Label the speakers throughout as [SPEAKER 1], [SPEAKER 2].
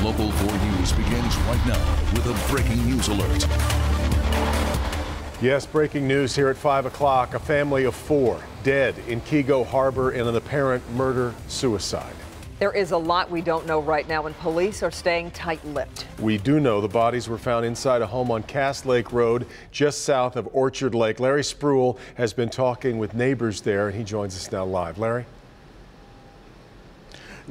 [SPEAKER 1] Local 4 News begins right now with a breaking news alert.
[SPEAKER 2] Yes, breaking news here at 5 o'clock. A family of 4 dead in Keego Harbor in an apparent murder-suicide.
[SPEAKER 3] There is a lot we don't know right now, and police are staying tight-lipped.
[SPEAKER 2] We do know the bodies were found inside a home on Cass Lake Road, just south of Orchard Lake. Larry Spruill has been talking with neighbors there, and he joins us now live. Larry?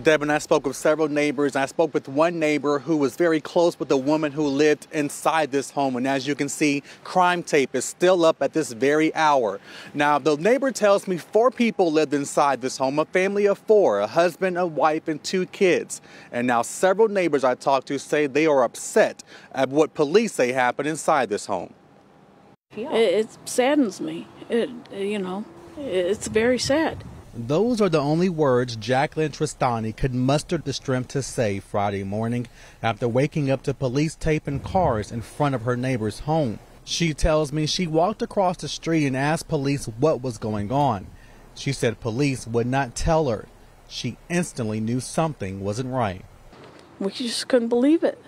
[SPEAKER 4] Devin, I spoke with several neighbors. I spoke with one neighbor who was very close with the woman who lived inside this home. And as you can see, crime tape is still up at this very hour. Now, the neighbor tells me 4 people lived inside this home, a family of 4, a husband, a wife, and 2 kids. And now several neighbors I talked to say they are upset at what police say happened inside this home.
[SPEAKER 5] It saddens me. It's very sad.
[SPEAKER 4] Those are the only words Jacqueline Tristani could muster the strength to say Friday morning after waking up to police tape and cars in front of her neighbor's home. She tells me she walked across the street and asked police what was going on. She said police would not tell her. She instantly knew something wasn't right.
[SPEAKER 5] We just couldn't believe it.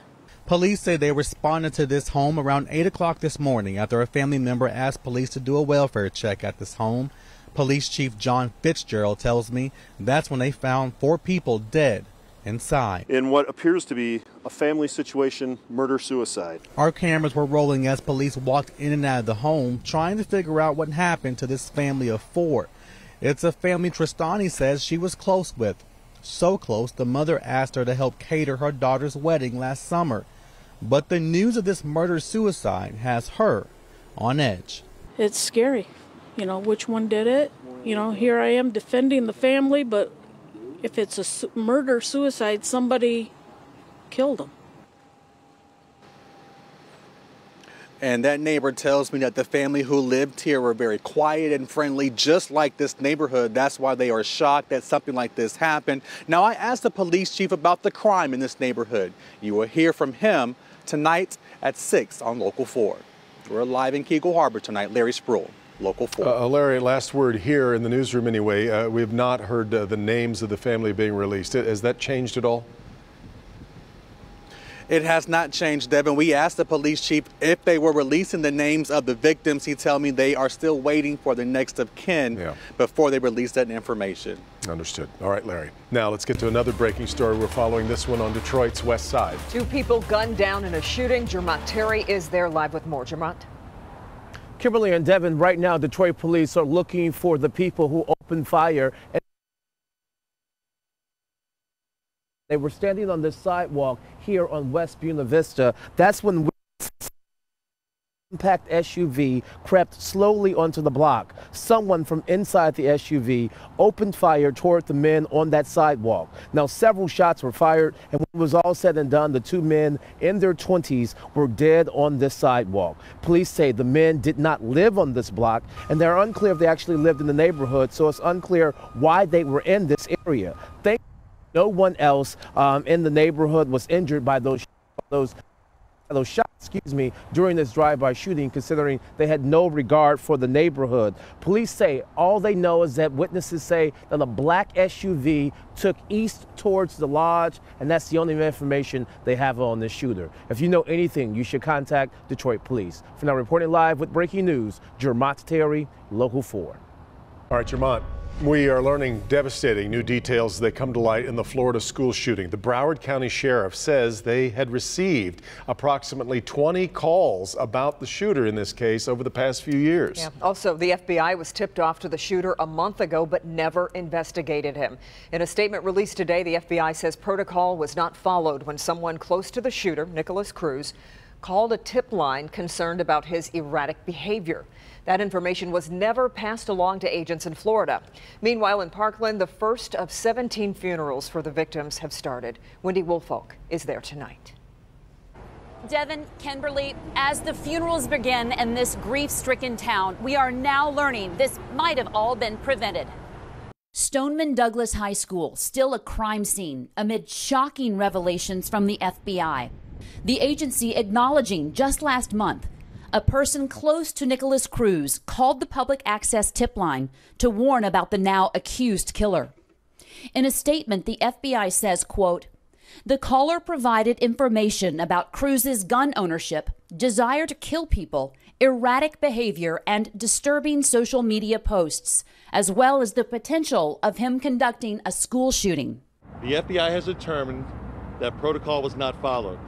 [SPEAKER 4] Police say they responded to this home around 8 o'clock this morning after a family member asked police to do a welfare check at this home. Police Chief John Fitzgerald tells me that's when they found 4 people dead inside.
[SPEAKER 6] In what appears to be a family situation, murder-suicide.
[SPEAKER 4] Our cameras were rolling as police walked in and out of the home, trying to figure out what happened to this family of 4. It's a family Tristani says she was close with. So close, the mother asked her to help cater her daughter's wedding last summer. But the news of this murder-suicide has her on edge.
[SPEAKER 5] It's scary. Which one did it? Here I am defending the family, but if it's a murder-suicide, somebody killed them.
[SPEAKER 4] And that neighbor tells me that the family who lived here were very quiet and friendly, just like this neighborhood. That's why they are shocked that something like this happened. Now, I asked the police chief about the crime in this neighborhood. You will hear from him tonight at 6 on Local 4. We're live in Keego Harbor tonight. Larry Spruill, Local 4.
[SPEAKER 2] Larry, last word here in the newsroom anyway. We have not heard the names of the family being released. Has that changed at all?
[SPEAKER 4] It has not changed, Devin. We asked the police chief if they were releasing the names of the victims. He told me they are still waiting for the next of kin before they release that information.
[SPEAKER 2] Understood. All right, Larry. Now let's get to another breaking story. We're following this one on Detroit's west side. 2
[SPEAKER 3] people gunned down in a shooting. Jermont Terry is there live with more. Jermont.
[SPEAKER 7] Kimberly and Devin, right now Detroit police are looking for the people who opened fire. They were standing on the sidewalk here on West Buena Vista. That's when compact SUV crept slowly onto the block. Someone from inside the SUV opened fire toward the men on that sidewalk. Now, several shots were fired, and when it was all said and done, the 2 men in their 20s were dead on this sidewalk. Police say the men did not live on this block, and they're unclear if they actually lived in the neighborhood, so it's unclear why they were in this area. No one else in the neighborhood was injured by those shots, during this drive-by shooting, considering they had no regard for the neighborhood. Police say all they know is that witnesses say that a black SUV took east towards the lodge, and that's the only information they have on this shooter. If you know anything, you should contact Detroit Police. For now, reporting live with breaking news, Jermont Terry, Local 4.
[SPEAKER 2] All right, Jermont. We are learning devastating new details as they come to light in the Florida school shooting. The Broward County Sheriff says they had received approximately 20 calls about the shooter in this case over the past few years.
[SPEAKER 3] Yeah. Also, the FBI was tipped off to the shooter a month ago but never investigated him. In a statement released today, the FBI says protocol was not followed when someone close to the shooter, Nikolas Cruz, called a tip line concerned about his erratic behavior. That information was never passed along to agents in Florida. Meanwhile, in Parkland, the first of 17 funerals for the victims have started. Wendy Woolfolk is there tonight.
[SPEAKER 8] Devin, Kimberly, as the funerals begin in this grief-stricken town, we are now learning this might have all been prevented. Stoneman Douglas High School, still a crime scene amid shocking revelations from the FBI. The agency acknowledging just last month a person close to Nikolas Cruz called the public access tip line to warn about the now accused killer. In a statement, the FBI says, quote, The caller provided information about Cruz's gun ownership, desire to kill people, erratic behavior, and disturbing social media posts, as well as the potential of him conducting a school shooting.
[SPEAKER 9] The FBI has determined that protocol was not followed.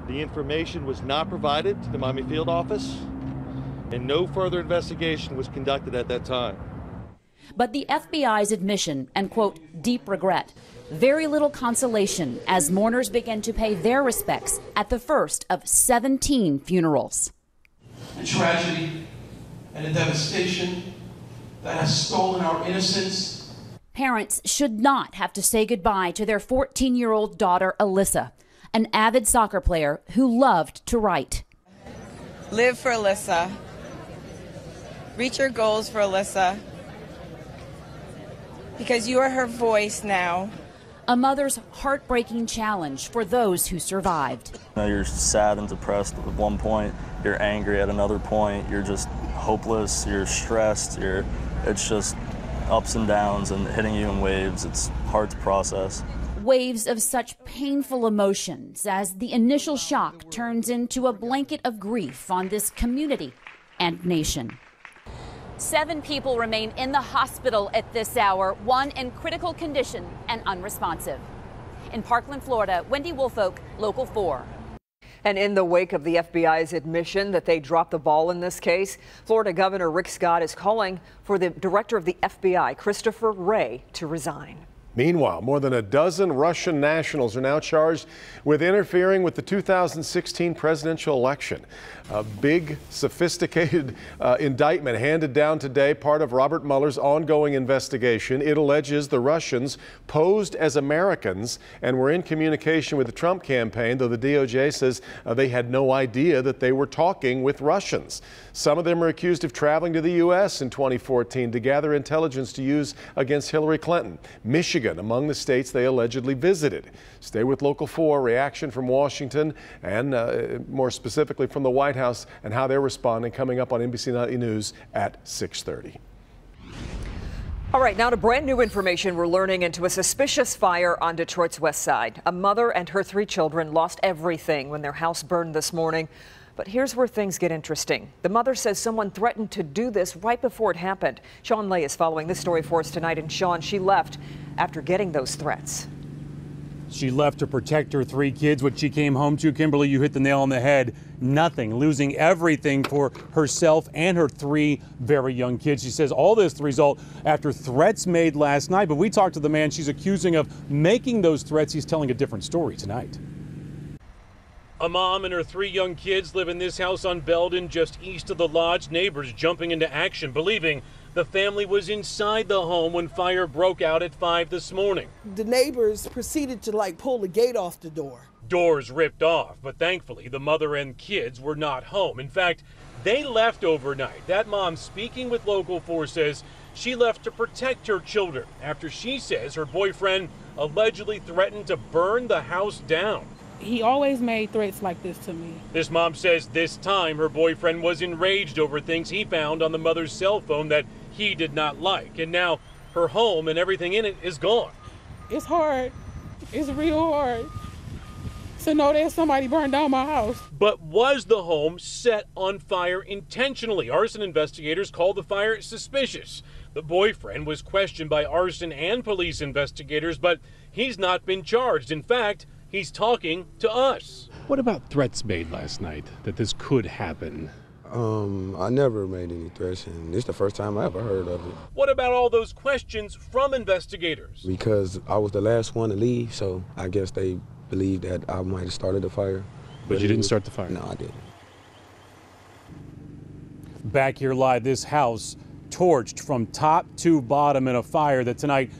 [SPEAKER 9] The information was not provided to the Miami field office, and no further investigation was conducted at that time.
[SPEAKER 8] But the FBI's admission and, quote, deep regret, very little consolation as mourners begin to pay their respects at the first of 17 funerals.
[SPEAKER 10] A tragedy and a devastation that has stolen our innocence.
[SPEAKER 8] Parents should not have to say goodbye to their 14-year-old daughter, Alyssa, an avid soccer player who loved to write.
[SPEAKER 11] Live for Alyssa. Reach your goals for Alyssa. Because you are her voice now.
[SPEAKER 8] A mother's heartbreaking challenge for those who survived.
[SPEAKER 12] You're sad and depressed at one point, you're angry at another point, you're just hopeless, you're stressed, it's just ups and downs and hitting you in waves. It's hard to process.
[SPEAKER 8] Waves of such painful emotions as the initial shock turns into a blanket of grief on this community and nation. 7 people remain in the hospital at this hour, 1 in critical condition and unresponsive. In Parkland, Florida, Wendy Woolfolk, Local 4.
[SPEAKER 3] And in the wake of the FBI's admission that they dropped the ball in this case, Florida Governor Rick Scott is calling for the director of the FBI, Christopher Wray, to resign.
[SPEAKER 2] Meanwhile, more than a dozen Russian nationals are now charged with interfering with the 2016 presidential election. A big, sophisticated indictment handed down today, part of Robert Mueller's ongoing investigation. It alleges the Russians posed as Americans and were in communication with the Trump campaign, though the DOJ says they had no idea that they were talking with Russians. Some of them are accused of traveling to the U.S. in 2014 to gather intelligence to use against Hillary Clinton. Michigan, among the states they allegedly visited. Stay with Local 4, reaction from Washington and more specifically from the White House and how they're responding, coming up on NBC Nightly News at 6:30.
[SPEAKER 3] All right, now to brand new information we're learning into a suspicious fire on Detroit's west side. A mother and her 3 children lost everything when their house burned this morning. But here's where things get interesting. The mother says someone threatened to do this right before it happened. Sean Lay is following this story for us tonight. And Sean, she left after getting those threats.
[SPEAKER 13] She left to protect her 3 kids. What she came home to, Kimberly, you hit the nail on the head. Nothing, losing everything for herself and her 3 very young kids. She says all this the result after threats made last night. But we talked to the man she's accusing of making those threats. He's telling a different story tonight. A mom and her 3 young kids live in this house on Belden, just east of the lodge. Neighbors jumping into action, believing the family was inside the home when fire broke out at 5 this morning.
[SPEAKER 14] The neighbors proceeded to pull the gate off the door.
[SPEAKER 13] Doors ripped off, but thankfully the mother and kids were not home. In fact, they left overnight. That mom, speaking with Local 4, says she left to protect her children after she says her boyfriend allegedly threatened to burn the house down.
[SPEAKER 5] He always made threats like this to me.
[SPEAKER 13] This mom says this time her boyfriend was enraged over things he found on the mother's cell phone that he did not like. And now her home and everything in it is gone.
[SPEAKER 5] It's hard. It's real hard to know that somebody burned down my house.
[SPEAKER 13] But was the home set on fire intentionally? Arson investigators called the fire suspicious. The boyfriend was questioned by arson and police investigators, but he's not been charged. In fact, he's talking to us.
[SPEAKER 15] What about threats made last night that this could happen?
[SPEAKER 16] I never made any threats, and it's the first time I ever heard of it.
[SPEAKER 13] What about all those questions from investigators?
[SPEAKER 16] Because I was the last one to leave, so I guess they believed that I might have started the fire.
[SPEAKER 15] But you didn't start the fire?
[SPEAKER 16] No, I didn't.
[SPEAKER 13] Back here live, this house torched from top to bottom in a fire that tonight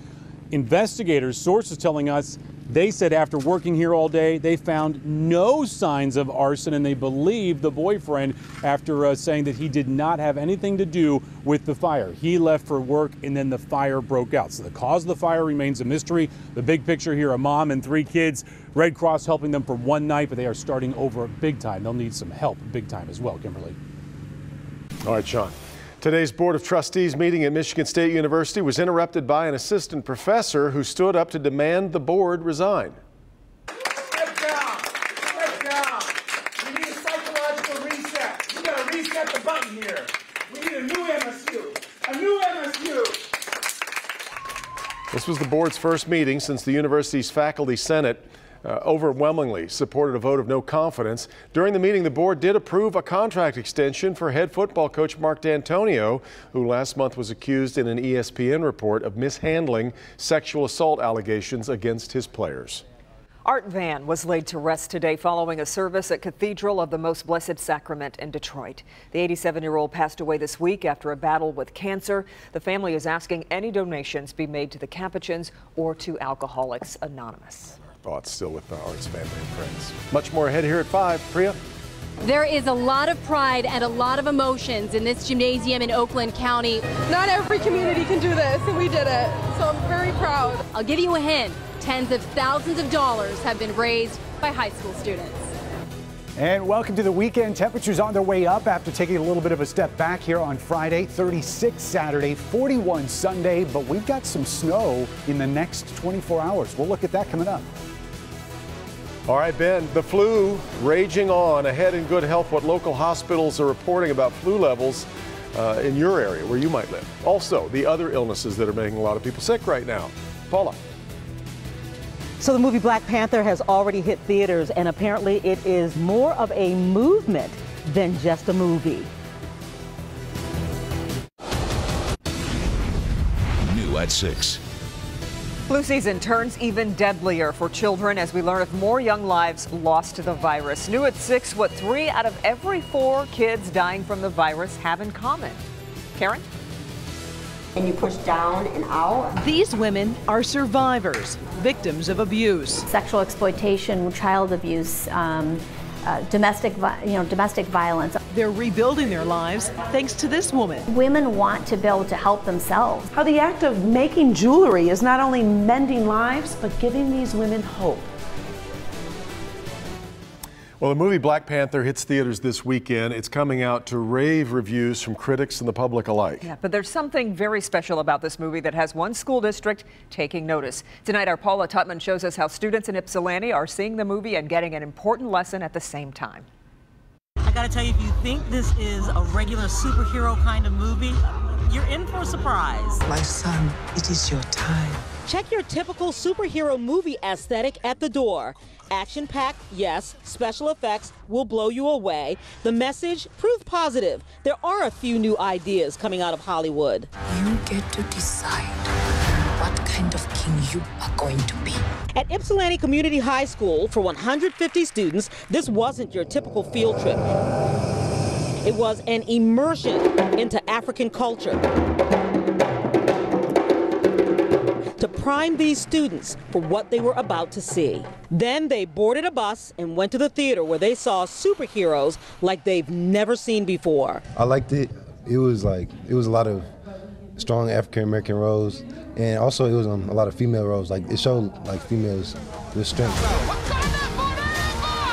[SPEAKER 13] investigators, sources telling us, they said after working here all day, they found no signs of arson, and they believe the boyfriend after saying that he did not have anything to do with the fire. He left for work and then the fire broke out. So the cause of the fire remains a mystery. The big picture here, a mom and 3 kids, Red Cross helping them for one night, but they are starting over big time. They'll need some help big time as well, Kimberly.
[SPEAKER 2] All right, Sean. Today's Board of Trustees meeting at Michigan State University was interrupted by an assistant professor who stood up to demand the board resign.
[SPEAKER 17] reset the button here. We need a new MSU. A new MSU.
[SPEAKER 2] This was the board's first meeting since the university's faculty senate overwhelmingly supported a vote of no confidence. During the meeting, the board did approve a contract extension for head football coach Mark D'Antonio, who last month was accused in an ESPN report of mishandling sexual assault allegations against his players.
[SPEAKER 3] Art Van was laid to rest today following a service at Cathedral of the Most Blessed Sacrament in Detroit. The 87-year-old passed away this week after a battle with cancer. The family is asking any donations be made to the Capuchins or to Alcoholics Anonymous.
[SPEAKER 2] Thoughts still with the Art's family and friends. Much more ahead here at 5. Priya?
[SPEAKER 18] There is a lot of pride and a lot of emotions in this gymnasium in Oakland County.
[SPEAKER 19] Not every community can do this, and we did it, so I'm very proud.
[SPEAKER 18] I'll give you a hint. Tens of thousands of dollars have been raised by high school students.
[SPEAKER 20] And welcome to the weekend. Temperatures on their way up after taking a little bit of a step back here on Friday. 36 Saturday, 41 Sunday, but we've got some snow in the next 24 hours. We'll look at that coming up.
[SPEAKER 2] All right, Ben, the flu raging on. Ahead in good health, what local hospitals are reporting about flu levels in your area where you might live. Also, the other illnesses that are making a lot of people sick right now. Paula.
[SPEAKER 21] So the movie Black Panther has already hit theaters, and apparently it is more of a movement than just a movie.
[SPEAKER 1] New at 6.
[SPEAKER 3] Flu season turns even deadlier for children as we learn of more young lives lost to the virus. New at 6, what 3 out of every 4 kids dying from the virus have in common. Karen?
[SPEAKER 22] And you push down and out.
[SPEAKER 23] These women are survivors, victims of abuse.
[SPEAKER 22] Sexual exploitation, child abuse, domestic violence.
[SPEAKER 23] They're rebuilding their lives thanks to this woman.
[SPEAKER 22] Women want to be able to help themselves.
[SPEAKER 24] How the act of making jewelry is not only mending lives, but giving these women hope.
[SPEAKER 2] Well, the movie Black Panther hits theaters this weekend. It's coming out to rave reviews from critics and the public alike.
[SPEAKER 3] Yeah, but there's something very special about this movie that has one school district taking notice. Tonight, our Paula Tutman shows us how students in Ypsilanti are seeing the movie and getting an important lesson at the same time.
[SPEAKER 25] I gotta tell you, if you think this is a regular superhero kind of movie, you're in for a surprise.
[SPEAKER 26] My son, it is your time.
[SPEAKER 25] Check your typical superhero movie aesthetic at the door. Action-packed, yes. Special effects will blow you away. The message, proof positive. There are a few new ideas coming out of Hollywood.
[SPEAKER 26] You get to decide what kind of king you are going to be.
[SPEAKER 25] At Ypsilanti Community High School, for 150 students, this wasn't your typical field trip. It was an immersion into African culture to prime these students for what they were about to see. Then they boarded a bus and went to the theater where they saw superheroes like they've never seen before.
[SPEAKER 16] I liked it. It was a lot of strong African American roles, and also it was a lot of female roles. Like it showed like females with strength.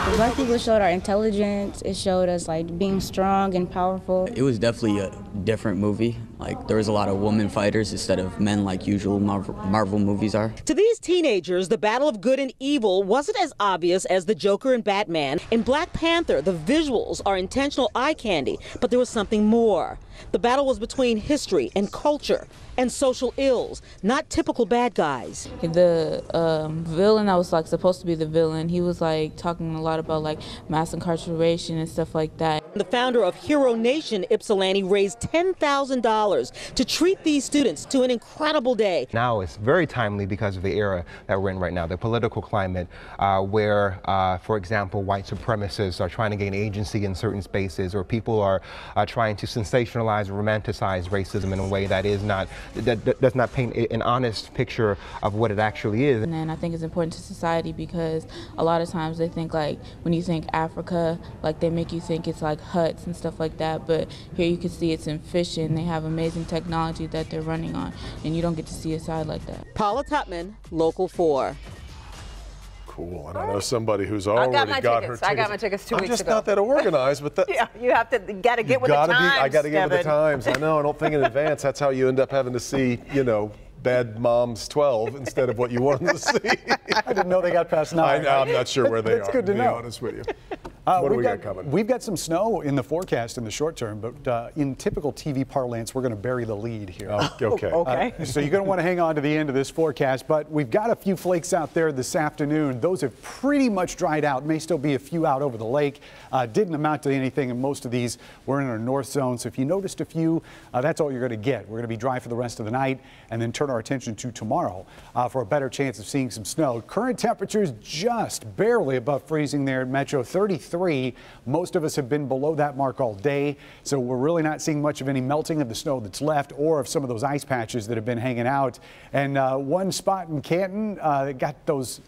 [SPEAKER 27] The Black people showed our intelligence. It showed us like being strong and powerful.
[SPEAKER 28] It was definitely a different movie. Like there was a lot of women fighters instead of men like usual Marvel movies are.
[SPEAKER 25] To these teenagers, the battle of good and evil wasn't as obvious as the Joker and Batman. In Black Panther, the visuals are intentional eye candy, but there was something more. The battle was between history and culture and social ills, not typical bad guys.
[SPEAKER 27] The villain that was like supposed to be the villain, he was like talking a lot about like mass incarceration and stuff like that.
[SPEAKER 25] The founder of Hero Nation Ypsilanti raised $10,000 to treat these students to an incredible day.
[SPEAKER 29] Now it's very timely because of the era that we're in right now, the political climate where, for example, white supremacists are trying to gain agency in certain spaces, or people are trying to sensationalize or romanticize racism in a way that is not, that does not paint an honest picture of what it actually is.
[SPEAKER 27] And I think it's important to society because a lot of times they think like when you think Africa, like they make you think it's like huts and stuff like that, but here you can see it's in fishing. They have amazing technology that they're running on, and you don't get to see a side like that.
[SPEAKER 25] Paula Tutman, Local 4.
[SPEAKER 2] Cool, and I know somebody who's already got her tickets.
[SPEAKER 3] I got my tickets 2 weeks ago.
[SPEAKER 2] I'm just not that organized, but that.
[SPEAKER 3] Yeah, you got to get with the times.
[SPEAKER 2] I got to get with the times. I know. I don't think in advance. That's how you end up having to see, you know, Bad Moms 12 instead of what you wanted to see.
[SPEAKER 20] I didn't know they got past 9.
[SPEAKER 2] I'm not sure where they are.
[SPEAKER 20] That's good to know.
[SPEAKER 2] To be honest with you. What do we got coming?
[SPEAKER 20] We've got some snow in the forecast in the short term, but in typical TV parlance, we're going to bury the lead here.
[SPEAKER 2] Oh, okay.
[SPEAKER 21] Okay.
[SPEAKER 20] So you're going to want to hang on to the end of this forecast, but we've got a few flakes out there this afternoon. Those have pretty much dried out. May still be a few out over the lake. Didn't amount to anything, and most of these were in our north zone. So if you noticed a few, that's all you're going to get. We're going to be dry for the rest of the night and then turn our attention to tomorrow for a better chance of seeing some snow. Current temperatures just barely above freezing there at Metro, 33. Most of us have been below that mark all day, so we're really not seeing much of any melting of the snow that's left or of some of those ice patches that have been hanging out. And one spot in Canton got those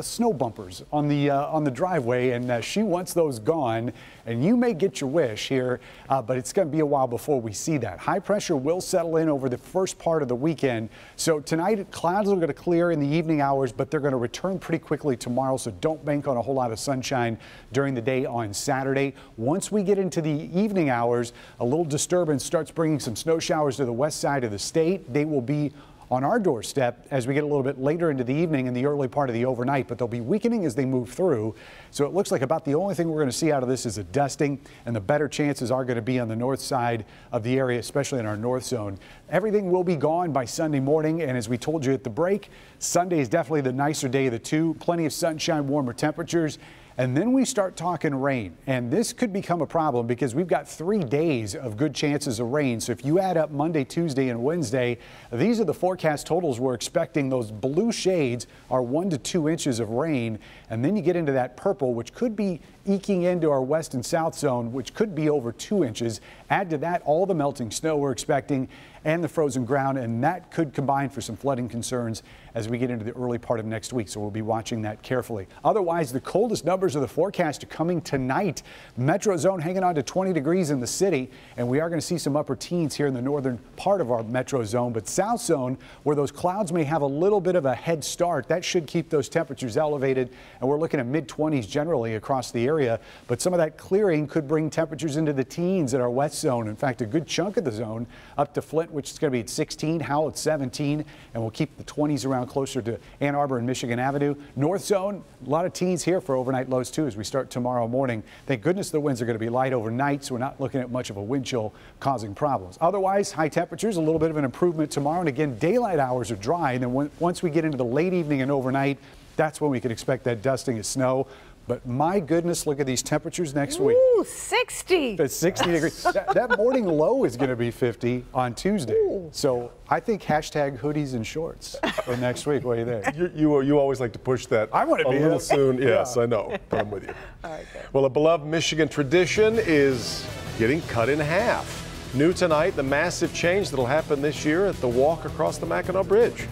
[SPEAKER 20] snow bumpers on the driveway, and she wants those gone. And you may get your wish here, but it's going to be a while before we see that. High pressure will settle in over the first part of the weekend. So tonight, clouds are going to clear in the evening hours, but they're going to return pretty quickly tomorrow. So don't bank on a whole lot of sunshine during the day on Saturday. Once we get into the evening hours, a little disturbance starts bringing some snow showers to the west side of the state. They will be on our doorstep as we get a little bit later into the evening and the early part of the overnight, but they'll be weakening as they move through. So it looks like about the only thing we're going to see out of this is a dusting, and the better chances are going to be on the north side of the area, especially in our north zone. Everything will be gone by Sunday morning, and as we told you at the break, Sunday is definitely the nicer day of the two. Plenty of sunshine, warmer temperatures. And then we start talking rain, and this could become a problem because we've got 3 days of good chances of rain. So if you add up Monday, Tuesday, and Wednesday, these are the forecast totals we're expecting. Those blue shades are 1 to 2 inches of rain, and then you get into that purple, which could be eking into our west and south zone, which could be over 2 inches. Add to that all the melting snow we're expecting and the frozen ground, and that could combine for some flooding concerns as we get into the early part of next week. So we'll be watching that carefully. Otherwise, the coldest numbers of the forecast are coming tonight. Metro zone hanging on to 20 degrees in the city, and we are going to see some upper teens here in the northern part of our metro zone. But south zone, where those clouds may have a little bit of a head start, that should keep those temperatures elevated, and we're looking at mid-20s generally across the area. But some of that clearing could bring temperatures into the teens in our west zone. In fact, a good chunk of the zone up to Flint, which is going to be at 16, Howell at 17, and we'll keep the 20s around closer to Ann Arbor and Michigan Avenue. North zone, a lot of teens here for overnight lows too as we start tomorrow morning. Thank goodness the winds are going to be light overnight, so we're not looking at much of a wind chill causing problems. Otherwise, high temperatures, a little bit of an improvement tomorrow, and again, daylight hours are dry, and then once we get into the late evening and overnight, that's when we can expect that dusting of snow. But my goodness, look at these temperatures next week.
[SPEAKER 3] Ooh, 60.
[SPEAKER 20] It's 60 degrees. That morning low is going to be 50 on Tuesday. Ooh. So I think hashtag hoodies and shorts for next week. What do you think?
[SPEAKER 2] You always like to push that
[SPEAKER 20] I want to
[SPEAKER 2] a
[SPEAKER 20] be
[SPEAKER 2] little soon. Yes,
[SPEAKER 20] yeah.
[SPEAKER 2] I know, but I'm with you.
[SPEAKER 3] All right, good.
[SPEAKER 2] Well, a beloved Michigan tradition is getting cut in half. New tonight, the massive change that'll happen this year at the walk across the Mackinac Bridge.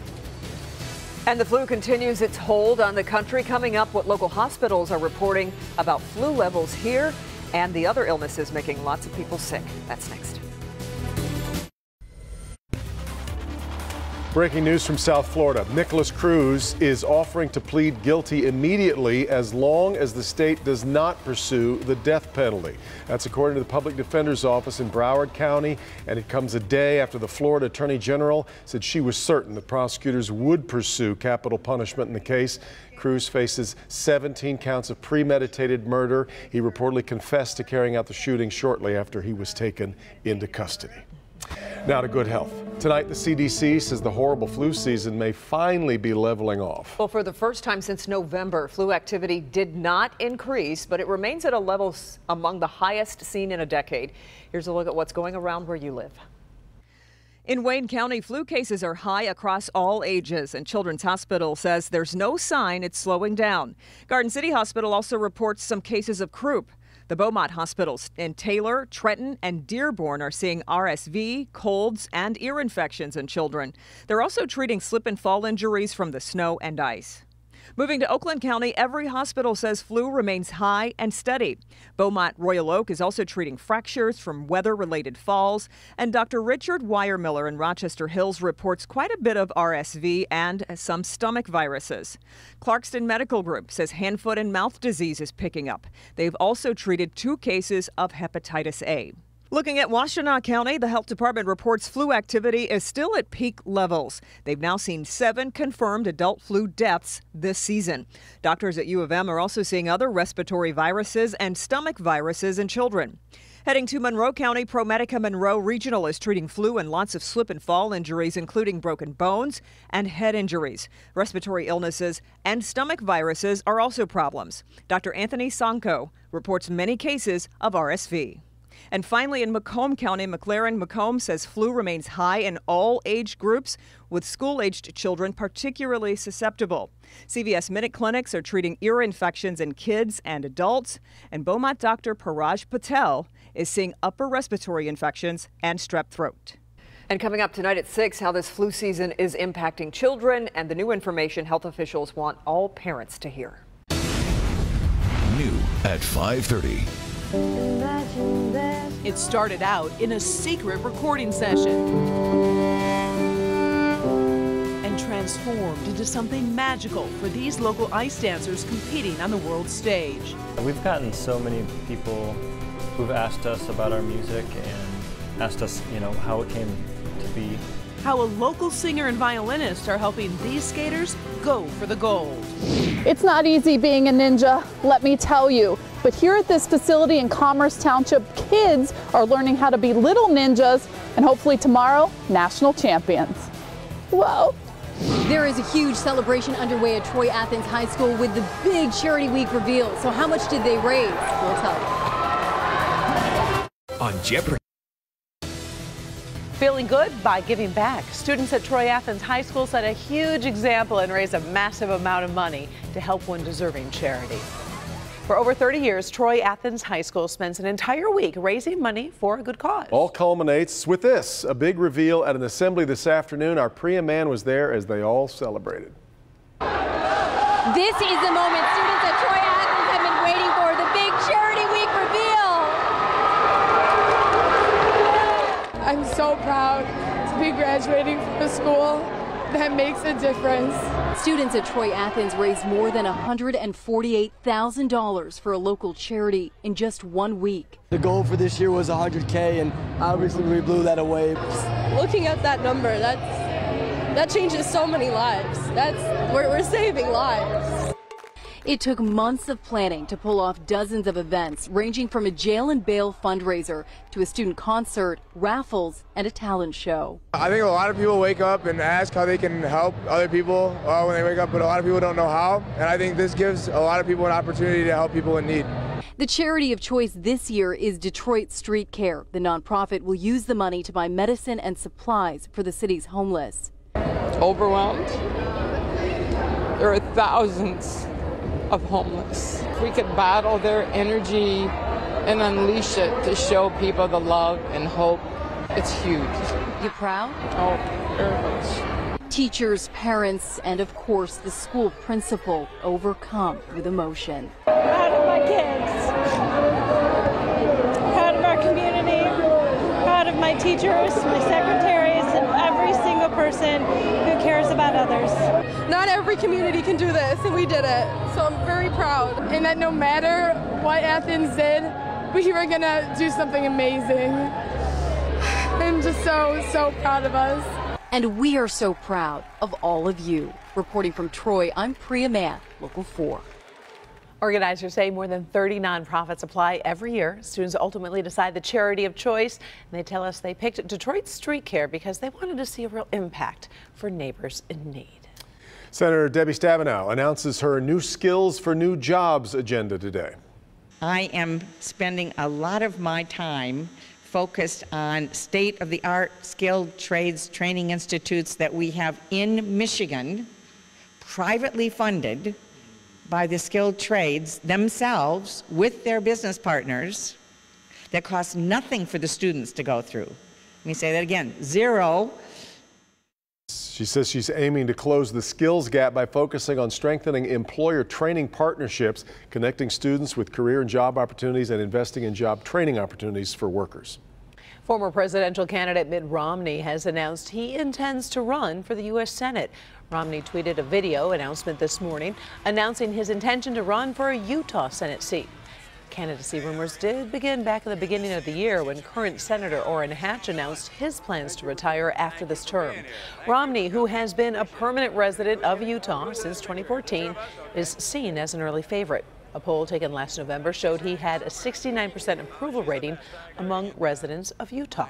[SPEAKER 3] And the flu continues its hold on the country. Coming up, what local hospitals are reporting about flu levels here and the other illnesses making lots of people sick. That's next.
[SPEAKER 2] Breaking news from South Florida. Nikolas Cruz is offering to plead guilty immediately as long as the state does not pursue the death penalty. That's according to the public defender's office in Broward County, and it comes a day after the Florida Attorney General said she was certain that prosecutors would pursue capital punishment in the case. Cruz faces 17 counts of premeditated murder. He reportedly confessed to carrying out the shooting shortly after he was taken into custody. Now to good health. Tonight, the CDC says the horrible flu season may finally be leveling off.
[SPEAKER 3] Well, for the first time since November, flu activity did not increase, but it remains at a level among the highest seen in a decade. Here's a look at what's going around where you live. In Wayne County, flu cases are high across all ages, and Children's Hospital says there's no sign it's slowing down. Garden City Hospital also reports some cases of croup. The Beaumont hospitals in Taylor, Trenton, and Dearborn are seeing RSV, colds, and ear infections in children. They're also treating slip and fall injuries from the snow and ice. Moving to Oakland County, every hospital says flu remains high and steady. Beaumont Royal Oak is also treating fractures from weather-related falls. And Dr. Richard Weiermiller in Rochester Hills reports quite a bit of RSV and some stomach viruses. Clarkston Medical Group says hand, foot, and mouth disease is picking up. They've also treated 2 cases of hepatitis A. Looking at Washtenaw County, the health department reports flu activity is still at peak levels. They've now seen 7 confirmed adult flu deaths this season. Doctors at U of M are also seeing other respiratory viruses and stomach viruses in children. Heading to Monroe County, ProMedica Monroe Regional is treating flu and lots of slip and fall injuries, including broken bones and head injuries. Respiratory illnesses and stomach viruses are also problems. Dr. Anthony Sanko reports many cases of RSV. And finally, in Macomb County, McLaren-Macomb says flu remains high in all age groups, with school-aged children particularly susceptible. CVS Minute Clinics are treating ear infections in kids and adults, and Beaumont Dr. Paraj Patel is seeing upper respiratory infections and strep throat. And coming up tonight at 6, how this flu season is impacting children and the new information health officials want all parents to hear.
[SPEAKER 1] New at 5:30.
[SPEAKER 23] It started out in a secret recording session and transformed into something magical for these local ice dancers competing on the world stage.
[SPEAKER 4] We've gotten so many people who've asked us about our music and asked us, how it came to be.
[SPEAKER 23] How a local singer and violinist are helping these skaters go for the gold.
[SPEAKER 6] It's not easy being a ninja, let me tell you. But here at this facility in Commerce Township, kids are learning how to be little ninjas and hopefully tomorrow, national champions. Whoa.
[SPEAKER 18] There is a huge celebration underway at Troy Athens High School with the big Charity Week reveal. So how much did they raise? We'll tell you.
[SPEAKER 1] On Jeopardy!
[SPEAKER 24] Feeling good by giving back. Students at Troy Athens High School set a huge example and raised a massive amount of money to help one deserving charity. For over 30 years, Troy Athens High School spends an entire week raising money for a good cause.
[SPEAKER 2] All culminates with this, a big reveal at an assembly this afternoon. Our Priya Mann was there as they all celebrated.
[SPEAKER 18] This is the moment students at Troy Athens have been waiting for, the big Charity Week reveal.
[SPEAKER 19] I'm so proud to be graduating from a school that makes a difference.
[SPEAKER 18] Students at Troy Athens raised more than $148,000 for a local charity in just 1 week.
[SPEAKER 7] The goal for this year was $100K, and obviously we blew that away.
[SPEAKER 19] Looking at that number, that changes so many lives. We're saving lives.
[SPEAKER 18] It took months of planning to pull off dozens of events, ranging from a jail and bail fundraiser to a student concert, raffles, and a talent show.
[SPEAKER 8] I think a lot of people wake up and ask how they can help other people when they wake up, but a lot of people don't know how. And I think this gives a lot of people an opportunity to help people in need.
[SPEAKER 18] The charity of choice this year is Detroit Street Care. The nonprofit will use the money to buy medicine and supplies for the city's homeless.
[SPEAKER 9] Overwhelmed. There are thousands of homeless. If we could battle their energy and unleash it to show people the love and hope, it's huge.
[SPEAKER 18] You proud?
[SPEAKER 9] Oh, very much.
[SPEAKER 18] Teachers, parents, and of course the school principal overcome with emotion.
[SPEAKER 19] Proud of my kids, proud of our community, proud of my teachers, my secretaries, and every single person who cares about others. Not every community can do this, and we did it. So I'm very proud. And that no matter what Athens did, we were gonna do something amazing. I'm just so proud of us.
[SPEAKER 18] And we are so proud of all of you. Reporting from Troy, I'm Priya Mann, Local 4.
[SPEAKER 24] Organizers say more than 30 nonprofits apply every year. Students ultimately decide the charity of choice. And they tell us they picked Detroit Street Care because they wanted to see a real impact for neighbors in need.
[SPEAKER 2] Senator Debbie Stabenow announces her New Skills for New Jobs agenda today.
[SPEAKER 10] I am spending a lot of my time focused on state-of-the-art skilled trades training institutes that we have in Michigan, privately funded by the skilled trades themselves with their business partners, that cost nothing for the students to go through. Let me say that again, zero.
[SPEAKER 2] She says she's aiming to close the skills gap by focusing on strengthening employer training partnerships, connecting students with career and job opportunities, and investing in job training opportunities for workers.
[SPEAKER 24] Former presidential candidate Mitt Romney has announced he intends to run for the U.S. Senate. Romney tweeted a video announcement this morning announcing his intention to run for a Utah Senate seat. candidacy rumors did begin back at the beginning of the year when current Senator Orrin Hatch announced his plans to retire after this term. Romney, who has been a permanent resident of Utah since 2014, is seen as an early favorite. A poll taken last November showed he had a 69% approval rating among residents of Utah.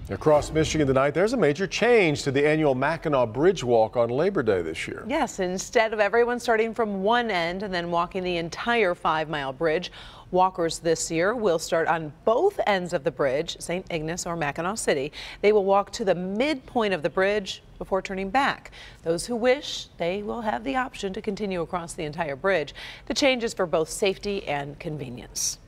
[SPEAKER 2] Across Michigan tonight, there's a major change to the annual Mackinac Bridge Walk on Labor Day this year.
[SPEAKER 24] Yes, instead of everyone starting from one end and then walking the entire 5-mile bridge, walkers this year will start on both ends of the bridge, St. Ignace or Mackinac City. They will walk to the midpoint of the bridge before turning back. Those who wish, they will have the option to continue across the entire bridge. The change is for both safety and convenience.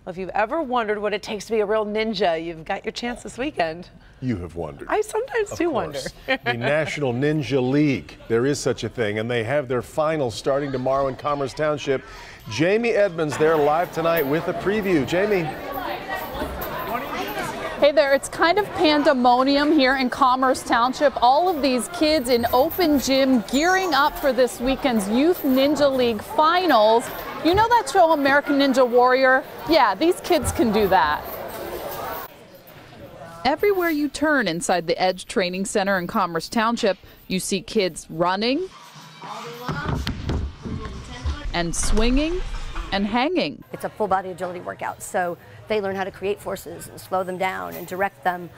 [SPEAKER 24] Well, if you've ever wondered what it takes to be a real ninja, you've got your chance this weekend.
[SPEAKER 2] You have wondered.
[SPEAKER 24] I sometimes do wonder.
[SPEAKER 2] The National Ninja League. There is such a thing, and they have their finals starting tomorrow in Commerce Township. Jamie Edmonds there live tonight with a preview. Jamie.
[SPEAKER 6] Hey there, it's kind of pandemonium here in Commerce Township. All of these kids in open gym gearing up for this weekend's Youth Ninja League finals. You know that show American Ninja Warrior? Yeah, these kids can do that. Everywhere you turn inside the Edge Training Center in Commerce Township, you see kids running and swinging and hanging.
[SPEAKER 5] It's a full body agility workout, so they learn how to create forces and slow them down and direct them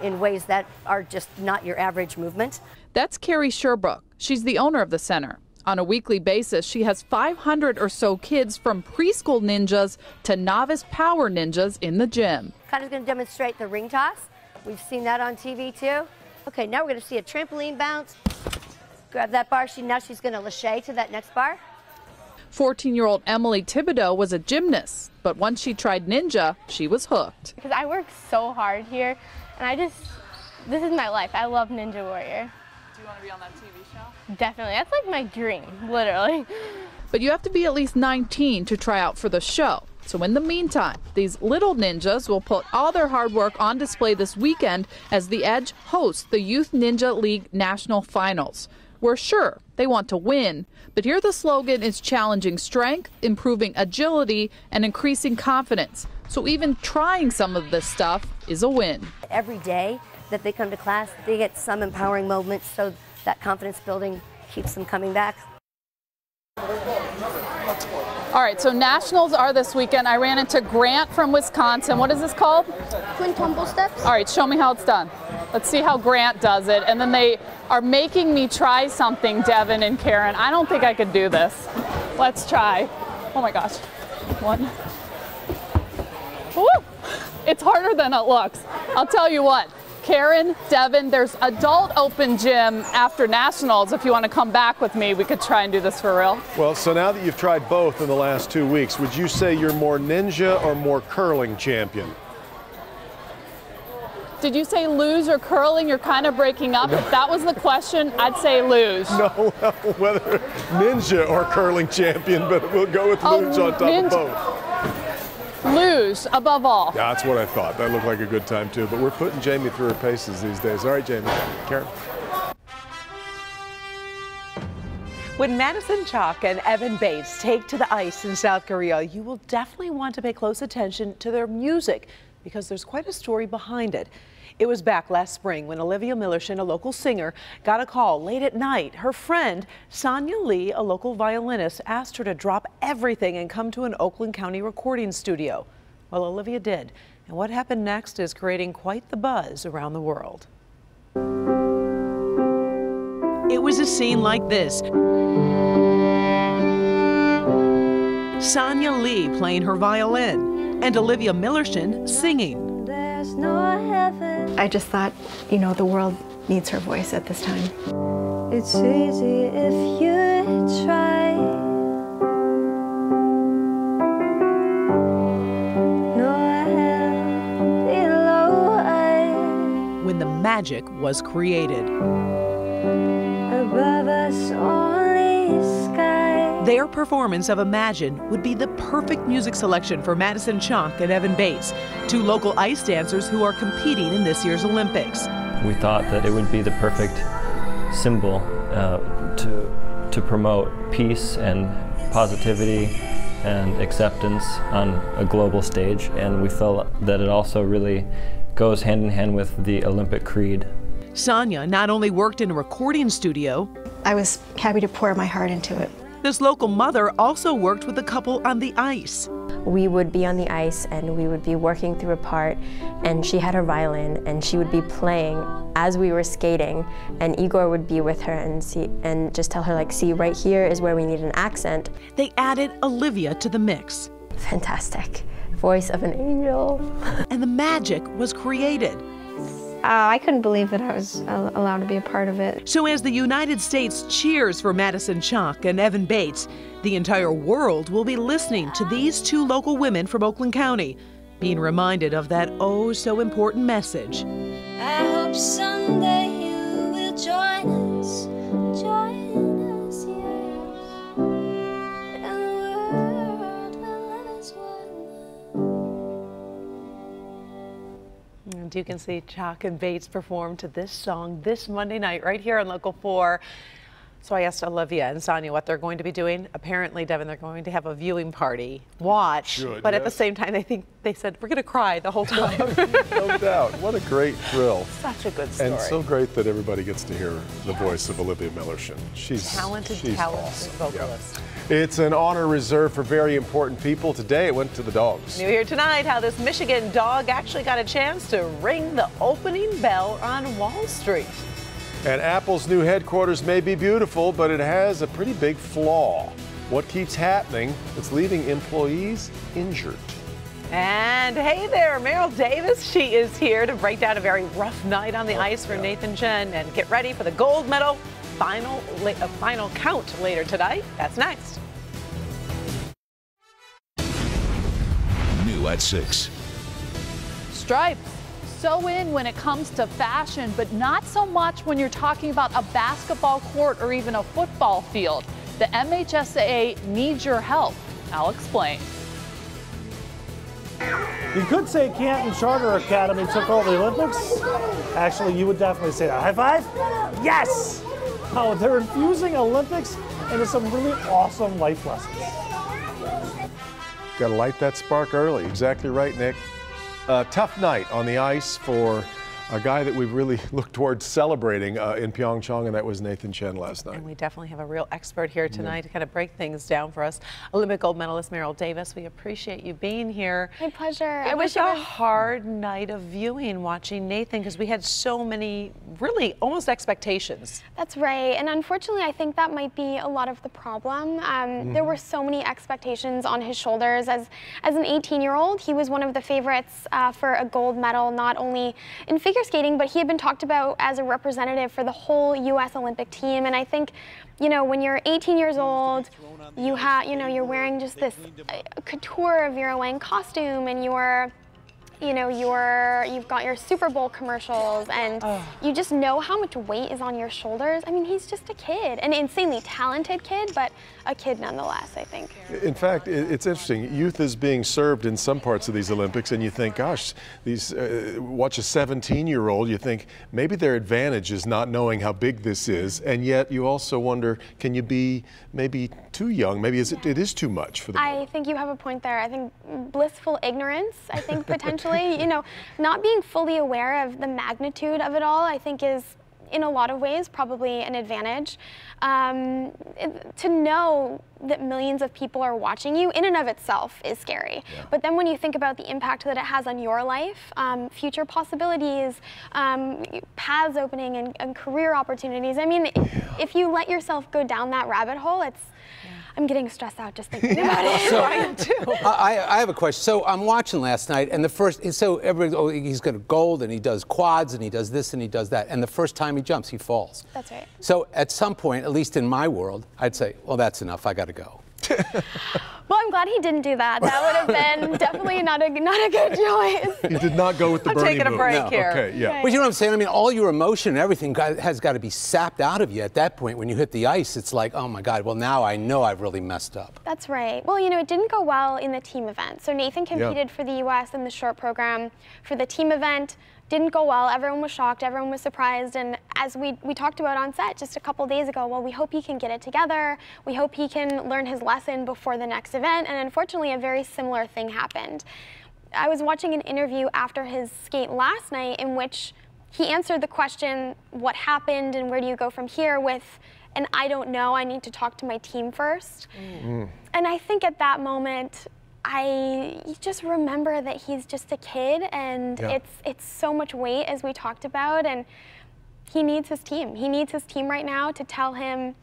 [SPEAKER 5] in ways that are just not your average movement.
[SPEAKER 6] That's Carrie Sherbrooke. She's the owner of the center. On a weekly basis, she has 500 or so kids from preschool ninjas to novice power ninjas in the gym.
[SPEAKER 5] Kind of going to demonstrate the ring toss. We've seen that on TV too. Okay, now we're going to see a trampoline bounce. Grab that bar. Now she's going to lâcher to that next bar.
[SPEAKER 6] 14-year-old Emily Thibodeau was a gymnast, but once she tried ninja, she was hooked.
[SPEAKER 11] Because I work so hard here, and this is my life. I love Ninja Warrior.
[SPEAKER 6] Do you want to be on that TV show?
[SPEAKER 11] Definitely. That's like my dream, literally.
[SPEAKER 6] But you have to be at least 19 to try out for the show. So in the meantime, these little ninjas will put all their hard work on display this weekend as the Edge hosts the Youth Ninja League National Finals. We're sure they want to win, but here the slogan is challenging strength, improving agility, and increasing confidence. So even trying some of this stuff is a win.
[SPEAKER 5] Every day that they come to class, they get some empowering moments, so that confidence building keeps them coming back.
[SPEAKER 6] All right, so nationals are this weekend. I ran into Grant from Wisconsin. What is this called?
[SPEAKER 11] Twin tumble steps.
[SPEAKER 6] All right, show me how it's done. Let's see how Grant does it. And then they are making me try something, Devin and Karen. I don't think I could do this. Let's try. Oh my gosh. One. Woo! It's harder than it looks. I'll tell you what. Karen, Devin, there's adult open gym after nationals. If you want to come back with me, we could try and do this for real.
[SPEAKER 2] Well, so now that you've tried both in the last 2 weeks, would you say you're more ninja or more curling champion?
[SPEAKER 6] Did you say luge or curling? You're kind of breaking up. No. If that was the question, I'd say luge.
[SPEAKER 2] No, whether ninja or curling champion, but we'll go with luge on top of both.
[SPEAKER 6] Luge, above all.
[SPEAKER 2] Yeah, that's what I thought. That looked like a good time, too. But we're putting Jamie through her paces these days. All right, Jamie. Karen.
[SPEAKER 24] When Madison Chock and Evan Bates take to the ice in South Korea, you will definitely want to pay close attention to their music because there's quite a story behind it. It was back last spring when Olivia Millershin, a local singer, got a call late at night. Her friend, Sonia Lee, a local violinist, asked her to drop everything and come to an Oakland County recording studio. Well, Olivia did. And what happened next is creating quite the buzz around the world.
[SPEAKER 23] It was a scene like this. Sonia Lee playing her violin and Olivia Millershin singing.
[SPEAKER 11] I just thought, you know, the world needs her voice at this time.
[SPEAKER 12] It's easy if you try.
[SPEAKER 23] When the magic was created.
[SPEAKER 12] Above us only sky.
[SPEAKER 23] Their performance of Imagine would be the perfect music selection for Madison Chock and Evan Bates, two local ice dancers who are competing in this year's Olympics.
[SPEAKER 4] We thought that it would be the perfect symbol to promote peace and positivity and acceptance on a global stage, and we felt that it also really goes hand in hand with the Olympic creed.
[SPEAKER 23] Sonia not only worked in a recording studio,
[SPEAKER 13] I was happy to pour my heart into it.
[SPEAKER 23] This local mother also worked with the couple on the ice.
[SPEAKER 14] We would be on the ice and we would be working through a part, and she had her violin and she would be playing as we were skating, and Igor would be with her and just tell her, like, see, right here is where we need an accent.
[SPEAKER 23] They added Olivia to the mix.
[SPEAKER 14] Fantastic. Voice of an angel.
[SPEAKER 23] And the magic was created.
[SPEAKER 13] I couldn't believe that I was allowed to be a part of it.
[SPEAKER 23] So as the United States cheers for Madison Chock and Evan Bates, the entire world will be listening to these two local women from Oakland County, being reminded of that oh so important message.
[SPEAKER 12] I hope someday you will join us, yes. And the world will live as one.
[SPEAKER 24] And you can see Chock and Bates perform to this song this Monday night right here on Local 4. So I asked Olivia and Sonia what they're going to be doing. Apparently, Devin, they're going to have a viewing party. Watch. But at the same time, they said, we're going to cry the whole time.
[SPEAKER 2] No doubt. What a great thrill.
[SPEAKER 24] Such a good story.
[SPEAKER 2] And so great that everybody gets to hear the voice of Olivia Millershin. She's
[SPEAKER 24] talented
[SPEAKER 2] awesome.
[SPEAKER 24] vocalist.
[SPEAKER 2] Yeah. It's an honor reserved for very important people. Today it went to the dogs.
[SPEAKER 24] New here tonight, how this Michigan dog actually got a chance to ring the opening bell on Wall Street.
[SPEAKER 2] And Apple's new headquarters may be beautiful, but it has a pretty big flaw. What keeps happening? It's leaving employees injured.
[SPEAKER 24] And hey there, Meryl Davis. She is here to break down a very rough night on the ice for Nathan Chen and get ready for the gold medal final count later tonight. That's next.
[SPEAKER 1] New at 6.
[SPEAKER 6] Stripes. So in when it comes to fashion, but not so much when you're talking about a basketball court or even a football field. The MHSAA needs your help. I'll explain.
[SPEAKER 15] You could say Canton Charter Academy took over the Olympics. Actually, you would definitely say that. High five? Yes! Oh, they're infusing Olympics into some really awesome life lessons.
[SPEAKER 2] Got to light that spark early. Exactly right, Nick. Tough night on the ice for a guy that we've really looked towards celebrating in Pyeongchang, and that was Nathan Chen last night.
[SPEAKER 24] And we definitely have a real expert here tonight to kind of break things down for us. Olympic gold medalist Meryl Davis, we appreciate you being here.
[SPEAKER 11] My pleasure.
[SPEAKER 24] It was a hard night of viewing, watching Nathan, because we had so many, really, almost expectations.
[SPEAKER 11] That's right, and unfortunately I think that might be a lot of the problem. There were so many expectations on his shoulders. As an 18-year-old, he was one of the favorites for a gold medal, not only in figure skating, but he had been talked about as a representative for the whole U.S. Olympic team. And I think, you know, when you're 18 years old, you're wearing just this couture of your Lang costume, and you've got your Super Bowl commercials, and you just know how much weight is on your shoulders. I mean, he's just a kid, an insanely talented kid, but a kid nonetheless, I think.
[SPEAKER 2] In fact, it's interesting. Youth is being served in some parts of these Olympics, and you think, gosh, watch a 17-year-old, you think maybe their advantage is not knowing how big this is, and yet you also wonder, can you be maybe too young? Maybe it is too much for them.
[SPEAKER 11] I think you have a point there. I think blissful ignorance, I think potentially, not being fully aware of the magnitude of it all, I think is, in a lot of ways, probably an advantage. To know that millions of people are watching you in and of itself is scary. Yeah. But then when you think about the impact that it has on your life, future possibilities, paths opening and career opportunities, I mean, if you let yourself go down that rabbit hole, I'm getting stressed out just thinking about it.
[SPEAKER 16] So,
[SPEAKER 11] I am too.
[SPEAKER 16] I have a question. So I'm watching last night, and everybody, he's got a gold, and he does quads, and he does this, and he does that. And the first time he jumps, he falls.
[SPEAKER 11] That's right.
[SPEAKER 16] So at some point, at least in my world, I'd say, well, that's enough. I got to go.
[SPEAKER 11] Well, I'm glad he didn't do that. That would have been definitely not a good choice.
[SPEAKER 2] He did not go with the Bernie move.
[SPEAKER 24] I'm taking a break here.
[SPEAKER 2] Okay, yeah.
[SPEAKER 16] But you know what I'm saying? I mean, all your emotion and everything has got to be sapped out of you at that point. When you hit the ice, it's like, oh my God, well, now I know I've really messed up.
[SPEAKER 11] That's right. Well, it didn't go well in the team event. So Nathan competed for the U.S. in the short program. For the team event, didn't go well. Everyone was shocked, everyone was surprised, and as we talked about on set just a couple days ago, well, we hope he can get it together. We hope he can learn his lesson before the next event, and unfortunately a very similar thing happened. I was watching an interview after his skate last night in which he answered the question, what happened and where do you go from here, with, and I don't know, I need to talk to my team first. And I think at that moment, I just remember that he's just a kid, and it's so much weight, as we talked about, and he needs his team. He needs his team right now to tell him,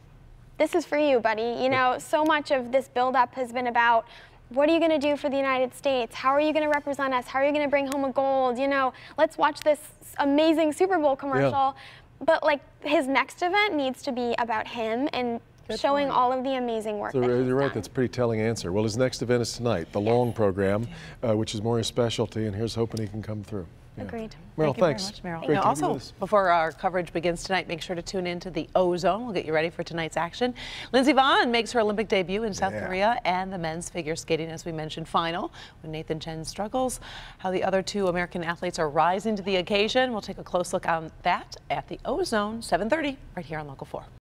[SPEAKER 11] this is for you, buddy. You know, so much of this buildup has been about, what are you going to do for the United States? How are you going to represent us? How are you going to bring home a gold? You know, let's watch this amazing Super Bowl commercial. But like, his next event needs to be about him and showing all of the amazing work.
[SPEAKER 2] So
[SPEAKER 11] that he's
[SPEAKER 2] you're right,
[SPEAKER 11] done.
[SPEAKER 2] that's a pretty telling answer. Well, his next event is tonight, the long program, which is more his specialty, and here's hoping he can come through.
[SPEAKER 11] Agreed.
[SPEAKER 2] Meryl, thanks.
[SPEAKER 24] Thank you very much, Meryl.
[SPEAKER 2] Great to have you
[SPEAKER 24] Also,
[SPEAKER 2] with us.
[SPEAKER 24] before our coverage begins tonight, make sure to tune in to the O-Zone. We'll get you ready for tonight's action. Lindsey Vonn makes her Olympic debut in South Korea, and the men's figure skating, as we mentioned, final when Nathan Chen struggles. How the other two American athletes are rising to the occasion. We'll take a close look on that at the O-Zone, 7:30, right here on Local 4.